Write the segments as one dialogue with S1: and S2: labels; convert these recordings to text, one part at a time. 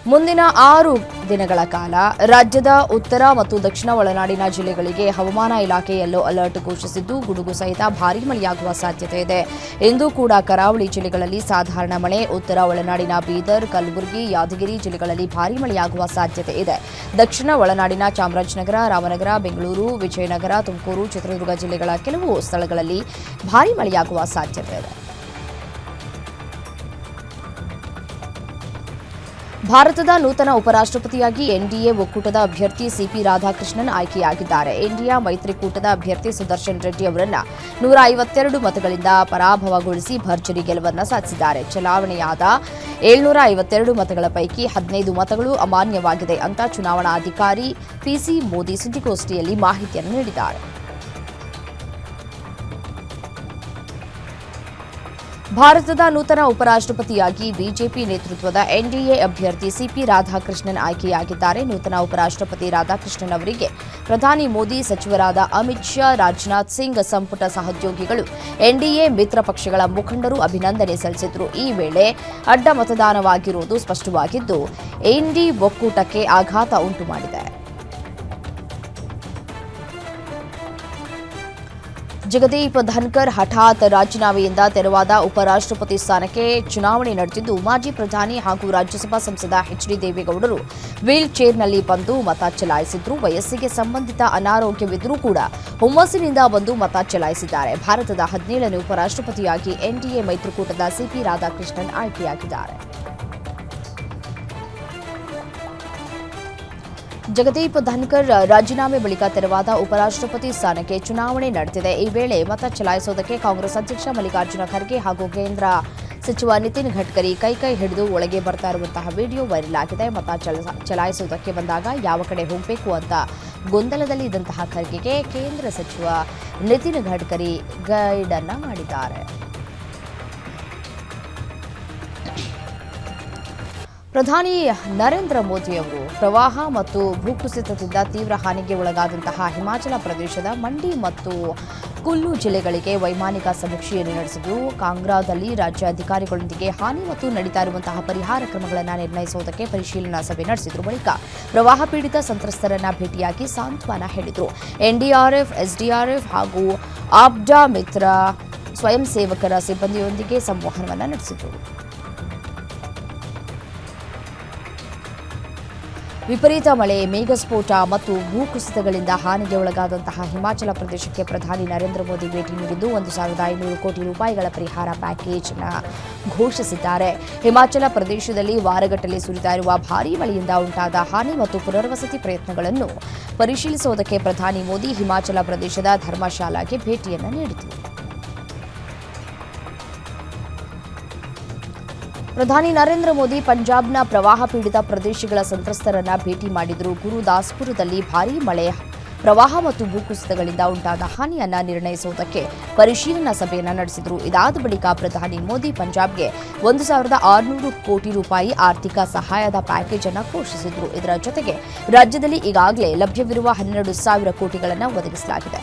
S1: ಮುಂದಿನ 6 ದಿನಗಳ ಕಾಲ ರಾಜ್ಯದ ಉತ್ತರ ಮತ್ತು ದಕ್ಷಿಣ ಒಳನಾಡಿನ ಜಿಲ್ಲೆಗಳಿಗೆ ಹವಾಮಾನ ಇಲಾಖೆ ಯೆಲ್ಲೋ ಅಲರ್ಟ್ ಘೋಷಿಸಿದ್ದು ಗುಡುಗು ಸಹಿತ ಭಾರೀ ಮಳೆಯಾಗುವ ಸಾಧ್ಯತೆ ಇದೆ. ಇಂದು ಕೂಡ ಕರಾವಳಿ ಜಿಲ್ಲೆಗಳಲ್ಲಿ ಸಾಧಾರಣ ಮಳೆ, ಉತ್ತರ ಒಳನಾಡಿನ ಬೀದರ್, ಕಲಬುರಗಿ, ಯಾದಗಿರಿ ಜಿಲ್ಲೆಗಳಲ್ಲಿ ಭಾರೀ ಮಳೆಯಾಗುವ ಸಾಧ್ಯತೆ ಇದೆ. ದಕ್ಷಿಣ ಒಳನಾಡಿನ ಚಾಮರಾಜನಗರ, ರಾಮನಗರ, ಬೆಂಗಳೂರು, ವಿಜಯನಗರ, ತುಮಕೂರು, ಚಿತ್ರದುರ್ಗ ಜಿಲ್ಲೆಗಳ ಕೆಲವು ಸ್ಥಳಗಳಲ್ಲಿ ಭಾರೀ ಮಳೆಯಾಗುವ ಸಾಧ್ಯತೆ ಇದೆ. ಭಾರತದ ನೂತನ ಉಪರಾಷ್ಟ್ರಪತಿಯಾಗಿ ಎನ್ಡಿಎ ಒಕ್ಕೂಟದ ಅಭ್ಯರ್ಥಿ ಸಿಪಿ ರಾಧಾಕೃಷ್ಣನ್ ಆಯ್ಕೆಯಾಗಿದ್ದಾರೆ. ಇಂಡಿಯಾ ಮೈತ್ರಿಕೂಟದ ಅಭ್ಯರ್ಥಿ ಸುದರ್ಶನ್ ರೆಡ್ಡಿ ಅವರನ್ನು 152 ಮತಗಳಿಂದ ಪರಾಭವಗೊಳಿಸಿ ಭರ್ಜರಿ ಗೆಲುವನ್ನು ಸಾಧಿಸಿದ್ದಾರೆ. ಚಲಾವಣೆಯಾದ 752 ಮತಗಳ ಪೈಕಿ 15 ಮತಗಳು ಅಮಾನ್ಯವಾಗಿದೆ ಅಂತ ಚುನಾವಣಾಧಿಕಾರಿ ಪಿಸಿ ಮೋದಿ ಸುದ್ದಿಗೋಷ್ಠಿಯಲ್ಲಿ ಮಾಹಿತಿಯನ್ನು ನೀಡಿದ್ದಾರೆ. ಭಾರತದ ನೂತನ ಉಪರಾಷ್ಟ್ರಪತಿಯಾಗಿ ಬಿಜೆಪಿ ನೇತೃತ್ವದ ಎನ್ಡಿಎ ಅಭ್ಯರ್ಥಿ ಸಿಪಿ ರಾಧಾಕೃಷ್ಣನ್ ಆಯ್ಕೆಯಾಗಿದ್ದಾರೆ. ನೂತನ ಉಪರಾಷ್ಟ್ರಪತಿ ರಾಧಾಕೃಷ್ಣನ್ ಅವರಿಗೆ ಪ್ರಧಾನಿ ಮೋದಿ, ಸಚಿವರಾದ ಅಮಿತ್ ಶಾ, ರಾಜನಾಥ್ ಸಿಂಗ್, ಸಂಪುಟ ಸಹೋದ್ಯೋಗಿಗಳು, ಎನ್ಡಿಎ ಮಿತ್ರ ಪಕ್ಷಗಳ ಮುಖಂಡರು ಅಭಿನಂದನೆ ಸಲ್ಲಿಸಿದರು. ಈ ವೇಳೆ ಅಡ್ಡ ಮತದಾನವಾಗಿರುವುದು ಸ್ಪಷ್ಟವಾಗಿದ್ದು ಎನ್ಡಿ ಒಕ್ಕೂಟಕ್ಕೆ ಆಘಾತ ಉಂಟುಮಾಡಿದೆ. ಜಗದೀಪ್ ಧನ್ಕರ್ ಹಠಾತ್ ರಾಜೀನಾಮೆಯಿಂದ ತೆರವಾದ ಉಪರಾಷ್ಟ್ರಪತಿ ಸ್ಥಾನಕ್ಕೆ ಚುನಾವಣೆ ನಡೆದಿದ್ದು, ಮಾಜಿ ಪ್ರಧಾನಿ ಹಾಗೂ ರಾಜ್ಯಸಭಾ ಸಂಸದ ಎಚ್ಡಿ ದೇವೇಗೌಡರು ವೀಲ್ ಚೇರ್ನಲ್ಲಿ ಬಂದು ಮತ ಚಲಾಯಿಸಿದ್ರು. ವಯಸ್ಸಿಗೆ ಸಂಬಂಧಿತ ಅನಾರೋಗ್ಯವಿದ್ದರೂ ಕೂಡ ಹುಮ್ಮಸ್ಸಿನಿಂದ ಬಂದು ಮತ ಚಲಾಯಿಸಿದ್ದಾರೆ. ಭಾರತದ 17ನೇ ಉಪರಾಷ್ಟ್ರಪತಿಯಾಗಿ ಎನ್ಡಿಎ ಮೈತ್ರಿಕೂಟದ ಸಿಪಿ ರಾಧಾಕೃಷ್ಣನ್ ಆಯ್ಕೆಯಾಗಿದ್ದಾರೆ. ಜಗದೀಪ್ ಧನ್ಕರ್ ರಾಜೀನಾಮೆ ಬಳಿಕ ತೆರವಾದ ಉಪರಾಷ್ಟ್ರಪತಿ ಸ್ಥಾನಕ್ಕೆ ಚುನಾವಣೆ ನಡೆದಿದೆ. ಈ ವೇಳೆ ಮತ ಚಲಾಯಿಸುವುದಕ್ಕೆ ಕಾಂಗ್ರೆಸ್ ಅಧ್ಯಕ್ಷ ಮಲ್ಲಿಕಾರ್ಜುನ ಖರ್ಗೆ ಹಾಗೂ ಕೇಂದ್ರ ಸಚಿವ ನಿತಿನ್ ಗಡ್ಕರಿ ಕೈ ಹಿಡಿದು ಒಳಗೆ ಬರ್ತಾ ಇರುವಂತಹ ವಿಡಿಯೋ ವೈರಲ್ ಆಗಿದೆ. ಮತ ಚಲಾಯಿಸುವುದಕ್ಕೆ ಬಂದಾಗ ಯಾವ ಕಡೆ ಹೋಗಬೇಕು ಅಂತ ಗೊಂದಲದಲ್ಲಿ ಇದ್ದಂತಹ ಖರ್ಗೆಗೆ ಕೇಂದ್ರ ಸಚಿವ ನಿತಿನ್ ಗಡ್ಕರಿ ಗೈಡ್ ಅನ್ನ ಮಾಡಿದ್ದಾರೆ. ಪ್ರಧಾನಿ ನರೇಂದ್ರ ಮೋದಿ ಅವರು ಪ್ರವಾಹ ಮತ್ತು ಭೂಕುಸಿತದಿಂದ ತೀವ್ರ ಹಾನಿಗೆ ಒಳಗಾದಂತಹ ಹಿಮಾಚಲ ಪ್ರದೇಶದ ಮಂಡಿ ಮತ್ತು ಕುಲ್ಲು ಜಿಲ್ಲೆಗಳಿಗೆ ವೈಮಾನಿಕ ಸಮೀಕ್ಷೆಯನ್ನು ನಡೆಸಿದ್ದು, ಕಾಂಗ್ರಾದಲ್ಲಿ ರಾಜ್ಯ ಅಧಿಕಾರಿಗಳೊಂದಿಗೆ ಹಾನಿ ಮತ್ತು ನಡೀತಾ ಇರುವಂತಹ ಪರಿಹಾರ ಕ್ರಮಗಳನ್ನು ನಿರ್ಣಯಿಸುವುದಕ್ಕೆ ಪರಿಶೀಲನಾ ಸಭೆ ನಡೆಸಿದ್ರು. ಬಳಿಕ ಪ್ರವಾಹ ಪೀಡಿತ ಸಂತ್ರಸ್ತರನ್ನ ಭೇಟಿಯಾಗಿ ಸಾಂತ್ವನ ಹೇಳಿದರು. ಎನ್ಡಿಆರ್ಎಫ್, ಎಸ್ಡಿಆರ್ಎಫ್ ಹಾಗೂ ಆಪ್ಡಾ ಮಿತ್ರ ಸ್ವಯಂ ಸೇವಕರ ಸಿಬ್ಬಂದಿಯೊಂದಿಗೆ ಸಂವಹನವನ್ನು ನಡೆಸಿದರು. ವಿಪರೀತ ಮಳೆ, ಮೇಘಸ್ಫೋಟ ಮತ್ತು ಭೂಕುಸಿತಗಳಿಂದ ಹಾನಿಗೆ ಒಳಗಾದಂತಹ ಹಿಮಾಚಲ ಪ್ರದೇಶಕ್ಕೆ ಪ್ರಧಾನಿ ನರೇಂದ್ರ ಮೋದಿ ಭೇಟಿ ನೀಡಿದ್ದು 1,500 ಕೋಟಿ ರೂಪಾಯಿಗಳ ಪರಿಹಾರ ಪ್ಯಾಕೇಜ್ ಘೋಷಿಸಿದ್ದಾರೆ. ಹಿಮಾಚಲ ಪ್ರದೇಶದಲ್ಲಿ ವಾರಗಟ್ಟಲೆ ಸುರಿತಾ ಇರುವ ಭಾರೀ ಮಳೆಯಿಂದ ಉಂಟಾದ ಹಾನಿ ಮತ್ತು ಪುನರ್ವಸತಿ ಪ್ರಯತ್ನಗಳನ್ನು ಪರಿಶೀಲಿಸುವುದಕ್ಕೆ ಪ್ರಧಾನಿ ಮೋದಿ ಹಿಮಾಚಲ ಪ್ರದೇಶದ ಧರ್ಮಶಾಲಾಗೆ ಭೇಟಿಯನ್ನು ನೀಡಿದರು. ಪ್ರಧಾನಿ ನರೇಂದ್ರ ಮೋದಿ ಪಂಜಾಬ್ನ ಪ್ರವಾಹ ಪೀಡಿತ ಪ್ರದೇಶಗಳ ಸಂತ್ರಸ್ತರನ್ನ ಭೇಟಿ ಮಾಡಿದರು. ಗುರುದಾಸ್ಪುರದಲ್ಲಿ ಭಾರೀ ಮಳೆ, ಪ್ರವಾಹ ಮತ್ತು ಭೂಕುಸಿತಗಳಿಂದ ಉಂಟಾದ ಹಾನಿಯನ್ನ ನಿರ್ಣಯಿಸುವುದಕ್ಕೆ ಪರಿಶೀಲನಾ ಸಭೆಯನ್ನು ನಡೆಸಿದರು. ಇದಾದ ಬಳಿಕ ಪ್ರಧಾನಿ ಮೋದಿ ಪಂಜಾಬ್ಗೆ 1,600 ಕೋಟಿ ರೂಪಾಯಿ ಆರ್ಥಿಕ ಸಹಾಯದ ಪ್ಯಾಕೇಜ್ ಅನ್ನು ಘೋಷಿಸಿದರು. ಇದರ ಜೊತೆಗೆ ರಾಜ್ಯದಲ್ಲಿ ಈಗಾಗಲೇ ಲಭ್ಯವಿರುವ 12,000 ಕೋಟಿಗಳನ್ನು ಒದಗಿಸಲಾಗಿದೆ.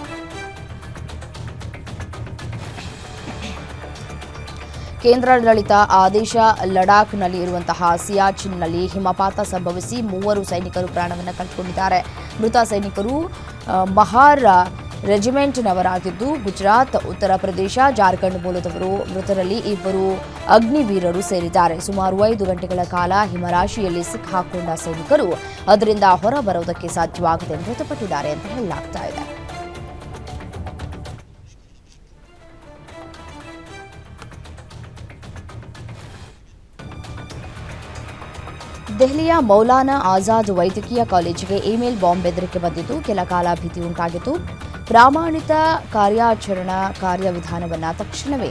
S1: ಕೇಂದ್ರಾಡಳಿತ ಆದೇಶ ಲಡಾಖ್ನಲ್ಲಿ ಇರುವಂತಹ ಸಿಯಾಚಿನ್ನಲ್ಲಿ ಹಿಮಪಾತ ಸಂಭವಿಸಿ 3 ಸೈನಿಕರು ಪ್ರಾಣವನ್ನು ಕಳೆದುಕೊಂಡಿದ್ದಾರೆ. ಮೃತ ಸೈನಿಕರು ಮಹಾರ್ ರೆಜಿಮೆಂಟ್ನವರಾಗಿದ್ದು ಗುಜರಾತ್, ಉತ್ತರ ಪ್ರದೇಶ, ಜಾರ್ಖಂಡ್ ಮೂಲದವರು. ಮೃತರಲ್ಲಿ 2 ಅಗ್ನಿವೀರರು ಸೇರಿದ್ದಾರೆ. ಸುಮಾರು 5 ಗಂಟೆಗಳ ಕಾಲ ಹಿಮರಾಶಿಯಲ್ಲಿ ಸಿಕ್ಕಾಕೊಂಡ ಸೈನಿಕರು ಅದರಿಂದ ಹೊರಬರುವುದಕ್ಕೆ ಸಾಧ್ಯವಾಗದೆ ಮೃತಪಟ್ಟಿದ್ದಾರೆ ಅಂತ ಹೇಳಲಾಗ್ತಾ ಇದೆ. ದೆಹಲಿಯ ಮೌಲಾನಾ ಆಜಾದ್ ವೈದ್ಯಕೀಯ ಕಾಲೇಜಿಗೆ ಇಮೇಲ್ ಬಾಂಬ್ ಬೆದರಿಕೆ ಬಂದಿದ್ದು ಕೆಲ ಕಾಲ ಭೀತಿ ಉಂಟಾಗಿತ್ತು. ಪ್ರಾಮಾಣಿತ ಕಾರ್ಯಾಚರಣಾ ಕಾರ್ಯವಿಧಾನವನ್ನು ತಕ್ಷಣವೇ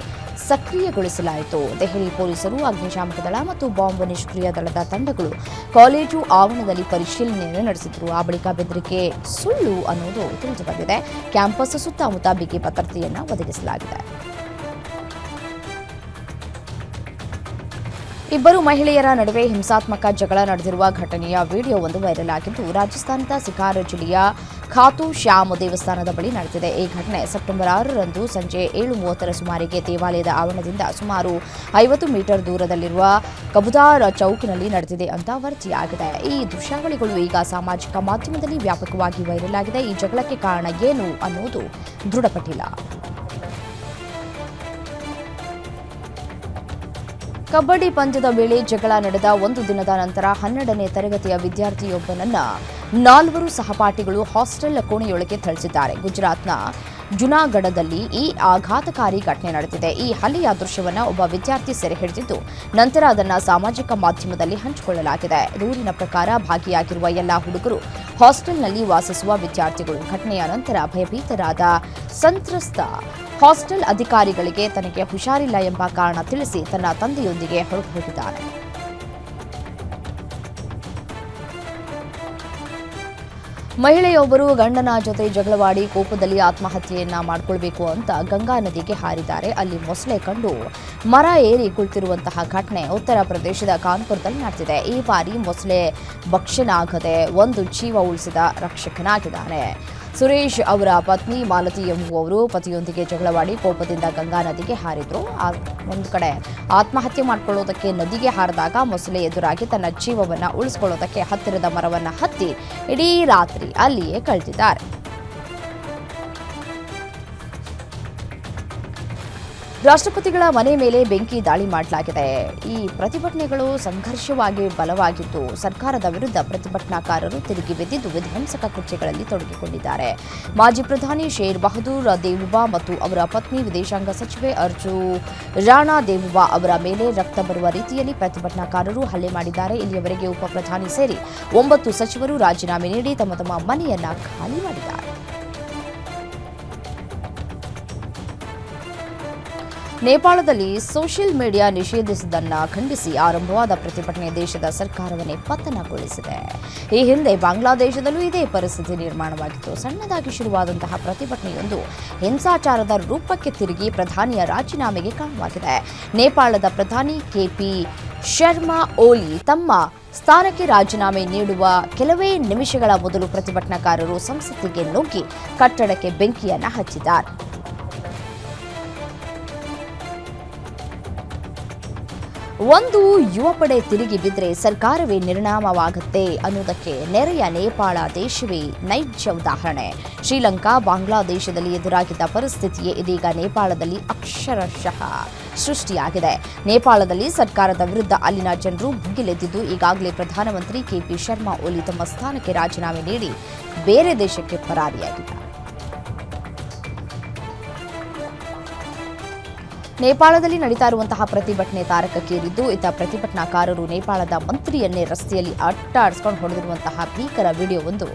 S1: ಸಕ್ರಿಯಗೊಳಿಸಲಾಯಿತು. ದೆಹಲಿ ಪೊಲೀಸರು, ಅಗ್ನಿಶಾಮಕ ದಳ ಮತ್ತು ಬಾಂಬ್ ನಿಷ್ಕ್ರಿಯ ದಳದ ತಂಡಗಳು ಕಾಲೇಜು ಆವರಣದಲ್ಲಿ ಪರಿಶೀಲನೆಯನ್ನು ನಡೆಸಿದರು. ಆ ಬಳಿಕ ಬೆದರಿಕೆ ಸುಳ್ಳು ಅನ್ನೋದು ತಿಳಿದುಬಂದಿದೆ. ಕ್ಯಾಂಪಸ್ ಸುತ್ತಮುತ್ತ ಬಿಗಿ ಭದ್ರತೆಯನ್ನು ಒದಗಿಸಲಾಗಿದೆ. ಇಬ್ಬರು ಮಹಿಳೆಯರ ನಡುವೆ ಹಿಂಸಾತ್ಮಕ ಜಗಳ ನಡೆದಿರುವ ಘಟನೆಯ ವಿಡಿಯೋವೊಂದು ವೈರಲ್ ಆಗಿದ್ದು, ರಾಜಸ್ಥಾನದ ಸಿಕಾರ್ ಜಿಲ್ಲೆಯ ಖಾತು ಶ್ಯಾಮ್ ದೇವಸ್ಥಾನದ ಬಳಿ ನಡೆದಿದೆ. ಈ ಘಟನೆ ಸೆಪ್ಟೆಂಬರ್ 6ರಂದು ಸಂಜೆ 7:30ರ ಸುಮಾರಿಗೆ ದೇವಾಲಯದ ಆವರಣದಿಂದ ಸುಮಾರು 50 ಮೀಟರ್ ದೂರದಲ್ಲಿರುವ ಕಬುದಾರ್ ಚೌಕ್ನಲ್ಲಿ ನಡೆದಿದೆ ಅಂತ ವರದಿಯಾಗಿದೆ. ಈ ದೃಶ್ಯಾವಳಿಗಳು ಈಗ ಸಾಮಾಜಿಕ ಮಾಧ್ಯಮದಲ್ಲಿ ವ್ಯಾಪಕವಾಗಿ ವೈರಲ್ ಆಗಿದೆ. ಈ ಜಗಳಕ್ಕೆ ಕಾರಣ ಏನು ಅನ್ನೋದು ದೃಢಪಟ್ಟಿಲ್ಲ. ಕಬಡ್ಡಿ ಪಂದ್ಯದ ವೇಳೆ ಜಗಳ ನಡೆದ ಒಂದು ದಿನದ ನಂತರ 12ನೇ ತರಗತಿಯ ವಿದ್ಯಾರ್ಥಿಯೊಬ್ಬನನ್ನ 4 ಸಹಪಾಠಿಗಳು ಹಾಸ್ಟೆಲ್ ಕೋಣೆಯೊಳಗೆ ಥಳಿಸಿದ್ದಾರೆ. ಗುಜರಾತ್ನ ಜುನಾಗಢದಲ್ಲಿ ಈ ಆಘಾತಕಾರಿ ಘಟನೆ ನಡೆದಿದೆ. ಈ ಹಲ್ಲೆಯ ದೃಶ್ಯವನ್ನು ಒಬ್ಬ ವಿದ್ಯಾರ್ಥಿ ಸೆರೆ ಹಿಡಿದಿದ್ದು, ನಂತರ ಅದನ್ನು ಸಾಮಾಜಿಕ ಮಾಧ್ಯಮದಲ್ಲಿ ಹಂಚಿಕೊಳ್ಳಲಾಗಿದೆ. ದೂರಿನ ಪ್ರಕಾರ ಭಾಗಿಯಾಗಿರುವ ಎಲ್ಲ ಹುಡುಗರು ಹಾಸ್ಟೆಲ್ನಲ್ಲಿ ವಾಸಿಸುವ ವಿದ್ಯಾರ್ಥಿಗಳು. ಘಟನೆಯ ನಂತರ ಭಯಭೀತರಾದ ಸಂತ್ರಸ್ತ ಹಾಸ್ಟೆಲ್ ಅಧಿಕಾರಿಗಳಿಗೆ ತನಗೆ ಹುಷಾರಿಲ್ಲ ಎಂಬ ಕಾರಣ ತಿಳಿಸಿ ತನ್ನ ತಂದೆಯೊಂದಿಗೆ ಹೊರಟು ಹೋಗಿದ್ದಾನೆ. ಮಹಿಳೆಯೊಬ್ಬರು ಗಂಡನ ಜೊತೆ ಜಗಳವಾಡಿ ಕೋಪದಲ್ಲಿ ಆತ್ಮಹತ್ಯೆಯನ್ನ ಮಾಡಿಕೊಳ್ಬೇಕು ಅಂತ ಗಂಗಾ ನದಿಗೆ ಹಾರಿದ್ದಾರೆ. ಅಲ್ಲಿ ಮೊಸಳೆ ಕಂಡು ಮರ ಏರಿ ಕುಳಿತಿರುವಂತಹ ಘಟನೆ ಉತ್ತರ ಪ್ರದೇಶದ ಕಾನ್ಪುರದಲ್ಲಿ ನಡೆದಿದೆ. ಈ ಬಾರಿ ಮೊಸಳೆ ಭಕ್ಷನಾಗದೆ ಒಂದು ಜೀವ ಉಳಿಸಿದ ರಕ್ಷಕನಾಗಿದ್ದಾನೆ. ಸುರೇಶ್ ಅವರ ಪತ್ನಿ ಮಾಲತಿ ಎಂಬುವವರು ಪತಿಯೊಂದಿಗೆ ಜಗಳವಾಡಿ ಕೋಪದಿಂದ ಗಂಗಾ ನದಿಗೆ ಹಾರಿದ್ರು. ಒಂದು ಕಡೆ ಆತ್ಮಹತ್ಯೆ ಮಾಡಿಕೊಳ್ಳೋದಕ್ಕೆ ನದಿಗೆ ಹಾರಿದಾಗ ಮೊಸಳೆ ಎದುರಾಗಿ ತನ್ನ ಜೀವವನ್ನು ಉಳಿಸಿಕೊಳ್ಳೋದಕ್ಕೆ ಹತ್ತಿರದ ಮರವನ್ನು ಹತ್ತಿ ಇಡೀ ರಾತ್ರಿ ಅಲ್ಲಿಯೇ ಕಳೆದಿದ್ದಾರೆ. ರಾಷ್ಟ್ರಪತಿಗಳ ಮನೆ ಮೇಲೆ ಬೆಂಕಿ ದಾಳಿ ಮಾಡಲಾಗಿದೆ. ಈ ಪ್ರತಿಭಟನೆಗಳು ಸಂಘರ್ಷವಾಗಿ ಬಲವಾಗಿದ್ದು, ಸರ್ಕಾರದ ವಿರುದ್ಧ ಪ್ರತಿಭಟನಾಕಾರರು ತಿರುಗಿ ಬಿದ್ದಿದ್ದು ವಿಧ್ವಂಸಕ ಕೃತ್ಯಗಳಲ್ಲಿ ತೊಡಗಿಕೊಂಡಿದ್ದಾರೆ. ಮಾಜಿ ಪ್ರಧಾನಿ ಶೇರ್ ಬಹದ್ದೂರ್ ದೇವುಬಾ ಮತ್ತು ಅವರ ಪತ್ನಿ ವಿದೇಶಾಂಗ ಸಚಿವೆ ಅರ್ಜು ರಾಣಾ ದೇವುಬಾ ಅವರ ಮೇಲೆ ರಕ್ತ ಬರುವ ರೀತಿಯಲ್ಲಿ ಪ್ರತಿಭಟನಾಕಾರರು ಹಲ್ಲೆ ಮಾಡಿದ್ದಾರೆ. ಇಲ್ಲಿಯವರೆಗೆ ಉಪ ಪ್ರಧಾನಿ ಸೇರಿ 9 ಸಚಿವರು ರಾಜೀನಾಮೆ ನೀಡಿ ತಮ್ಮ ತಮ್ಮ ಮನೆಯನ್ನ ಖಾಲಿ ಮಾಡಿದ್ದಾರೆ. ನೇಪಾಳದಲ್ಲಿ ಸೋಷಿಯಲ್ ಮೀಡಿಯಾ ನಿಷೇಧಿಸಿದ್ದನ್ನು ಖಂಡಿಸಿ ಆರಂಭವಾದ ಪ್ರತಿಭಟನೆ ದೇಶದ ಸರ್ಕಾರವನ್ನೇ ಪತನಗೊಳಿಸಿದೆ. ಈ ಹಿಂದೆ ಬಾಂಗ್ಲಾದೇಶದಲ್ಲೂ ಇದೇ ಪರಿಸ್ಥಿತಿ ನಿರ್ಮಾಣವಾಗಿತ್ತು. ಸಣ್ಣದಾಗಿ ಶುರುವಾದಂತಹ ಪ್ರತಿಭಟನೆಯೊಂದು ಹಿಂಸಾಚಾರದ ರೂಪಕ್ಕೆ ತಿರುಗಿ ಪ್ರಧಾನಿಯ ರಾಜೀನಾಮೆಗೆ ಕಾರಣವಾಗಿದೆ. ನೇಪಾಳದ ಪ್ರಧಾನಿ ಕೆಪಿ ಶರ್ಮಾ ಓಲಿ ತಮ್ಮ ಸ್ಥಾನಕ್ಕೆ ರಾಜೀನಾಮೆ ನೀಡುವ ಕೆಲವೇ ನಿಮಿಷಗಳ ಮೊದಲು ಪ್ರತಿಭಟನಾಕಾರರು ಸಂಸತ್ತಿಗೆ ನುಗ್ಗಿ ಕಟ್ಟಡಕ್ಕೆ ಬೆಂಕಿಯನ್ನು ಹಚ್ಚಿದ್ದಾರೆ. ಒಂದು ಯುವ ಪಡೆ ತಿರುಗಿ ಬಿದ್ದರೆ ಸರ್ಕಾರವೇ ನಿರ್ನಾಮವಾಗುತ್ತೆ ಅನ್ನೋದಕ್ಕೆ ನೆರೆಯ ನೇಪಾಳ ದೇಶವೇ ನೈಜ ಉದಾಹರಣೆ. ಶ್ರೀಲಂಕಾ, ಬಾಂಗ್ಲಾದೇಶದಲ್ಲಿ ಎದುರಾಗಿದ್ದ ಪರಿಸ್ಥಿತಿಯೇ ಇದೀಗ ನೇಪಾಳದಲ್ಲಿ ಅಕ್ಷರಶಃ ಸೃಷ್ಟಿಯಾಗಿದೆ. ನೇಪಾಳದಲ್ಲಿ ಸರ್ಕಾರದ ವಿರುದ್ಧ ಅಲ್ಲಿನ ಜನರು ಭುಗಿಲೆದ್ದಿದ್ದು, ಈಗಾಗಲೇ ಪ್ರಧಾನಮಂತ್ರಿ ಕೆಪಿ ಶರ್ಮಾ ಓಲಿ ತಮ್ಮ ಸ್ಥಾನಕ್ಕೆ ರಾಜೀನಾಮೆ ನೀಡಿ ಬೇರೆ ದೇಶಕ್ಕೆ ಪರಾರಿಯಾಗಿದ್ದಾರೆ. ನೇಪಾಳದಲ್ಲಿ ನಡೀತಾ ಇರುವಂತಹ ಪ್ರತಿಭಟನೆ ತಾರಕಕ್ಕೇರಿದ್ದು, ಇತ್ತ ಪ್ರತಿಭಟನಾಕಾರರು ನೇಪಾಳದ ಮಂತ್ರಿಯನ್ನೇ ರಸ್ತೆಯಲ್ಲಿ ಅಟ್ಟಾಡಿಸಿಕೊಂಡು ಹೊಡೆದಿರುವಂತಹ ಭೀಕರ ವಿಡಿಯೋವೊಂದು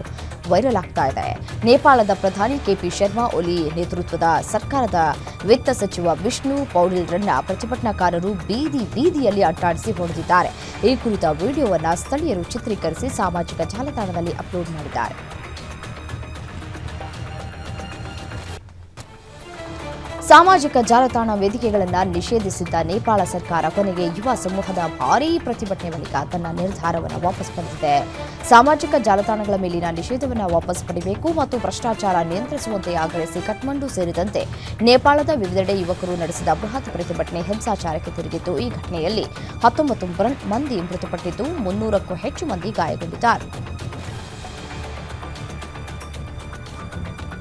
S1: ವೈರಲ್ ಆಗ್ತಾ ಇದೆ. ನೇಪಾಳದ ಪ್ರಧಾನಿ ಕೆಪಿ ಶರ್ಮಾ ಓಲಿ ನೇತೃತ್ವದ ಸರ್ಕಾರದ ವಿತ್ತ ಸಚಿವ ವಿಷ್ಣು ಪೌಡಿಲ್ರನ್ನ ಪ್ರತಿಭಟನಾಕಾರರು ಬೀದಿಯಲ್ಲಿ ಅಟ್ಟಾಡಿಸಿ ಹೊಡೆದಿದ್ದಾರೆ. ಈ ಕುರಿತ ವಿಡಿಯೋವನ್ನು ಸ್ಥಳೀಯರು ಚಿತ್ರೀಕರಿಸಿ ಸಾಮಾಜಿಕ ಜಾಲತಾಣದಲ್ಲಿ ಅಪ್ಲೋಡ್ ಮಾಡಿದ್ದಾರೆ. ಸಾಮಾಜಿಕ ಜಾಲತಾಣ ವೇದಿಕೆಗಳನ್ನು ನಿಷೇಧಿಸಿದ್ದ ನೇಪಾಳ ಸರ್ಕಾರ ಕೊನೆಗೆ ಯುವ ಸಮೂಹದ ಭಾರೀ ಪ್ರತಿಭಟನೆ ಬಳಿಕ ತನ್ನ ನಿರ್ಧಾರವನ್ನು ವಾಪಸ್ ಪಡೆದಿದೆ. ಸಾಮಾಜಿಕ ಜಾಲತಾಣಗಳ ಮೇಲಿನ ನಿಷೇಧವನ್ನು ವಾಪಸ್ ಪಡೆಯಬೇಕು ಮತ್ತು ಭ್ರಷ್ಟಾಚಾರ ನಿಯಂತ್ರಿಸುವಂತೆ ಆಗ್ರಹಿಸಿ ಕಠ್ಮಂಡು ಸೇರಿದಂತೆ ನೇಪಾಳದ ವಿವಿಧೆಡೆ ಯುವಕರು ನಡೆಸಿದ ಬೃಹತ್ ಪ್ರತಿಭಟನೆ ಹಿಂಸಾಚಾರಕ್ಕೆ ತಿರುಗಿತ್ತು. ಈ ಘಟನೆಯಲ್ಲಿ 19 ಮಂದಿ ಮೃತಪಟ್ಟಿದ್ದು, 300ಕ್ಕೂ ಹೆಚ್ಚು ಮಂದಿ ಗಾಯಗೊಂಡಿದ್ದಾರೆ.